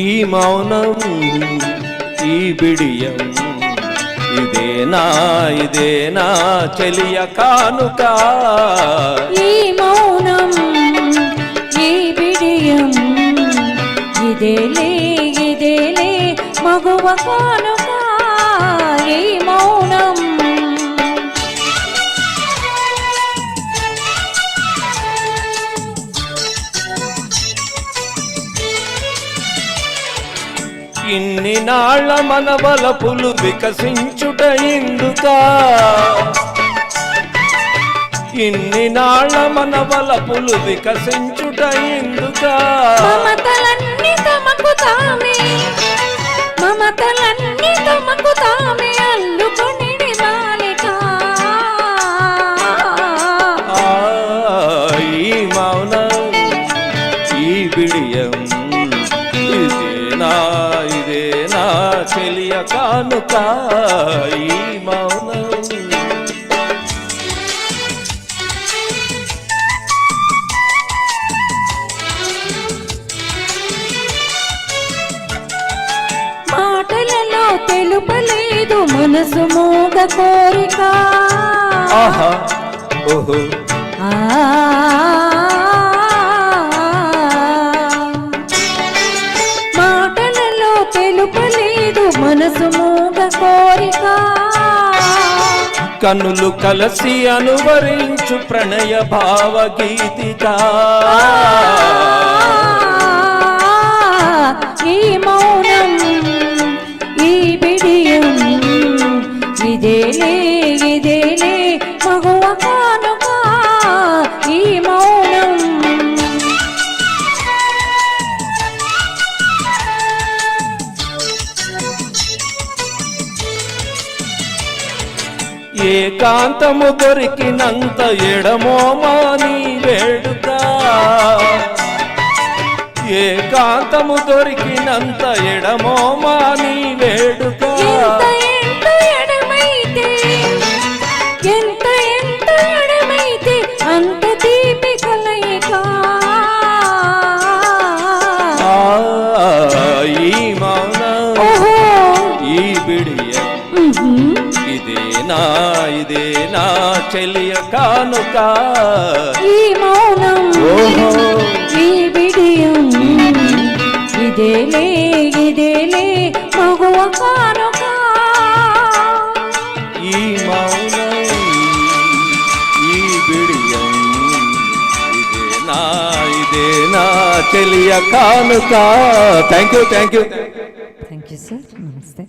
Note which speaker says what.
Speaker 1: ఈ మౌనం ఈ బిడియం ఇదేనా చెలియ కానుక.
Speaker 2: ఈ మౌనం ఈ బిడియం ఇదేలే మగువ కానుక. ఈ మౌనం
Speaker 1: ఇన్ని నాళ్ళ మన వలపులు వికసించుట ఎందుకా, ఇన్ని నాళ్ళ మన వలపులు వికసించుట ఎందుకా.
Speaker 2: మమతలన్నీ తమకు తామే, మమతలన్నీ తమకు తామే అల్లుకొనిడి బాలిక.
Speaker 1: ఈ మౌనం ఈ బిడియం ఇదేనా చెలియ కానుక. ఈ మౌనం
Speaker 2: మాటలలో తెలుపలేదు మనసు మూగ కోరిక.
Speaker 1: ఆహా ఓహో
Speaker 2: మాటలలో తెలుపలేదు మనసు మూగ కోరిక.
Speaker 1: కన్నులు కలసి అనువరించు ప్రణయ భావగీతిక.
Speaker 2: ఈ మౌనం ఈ బిడియం ఇదేలే మగువ కానుక. ఈ మౌనం
Speaker 1: ఏకాంతము దొరికినంత ఎడమో మాని వేడుక. ఏకాంతము దొరికినంత ఎడమో మాని వేడుక.
Speaker 2: ఎంత ఎడమైతే అంత తీపి కలయిక.
Speaker 1: ఈ మౌనం ఈ బిడియం ఇదేనా చెలియ కానుక.
Speaker 2: ఈ మౌనం ఈ బిడియం ఇదేలే మగువ కానుక.
Speaker 1: ఈ మౌనం ఈ బిడియం ఇదేనా చెలియ కానుక. Thank you
Speaker 2: sir. నమస్తే.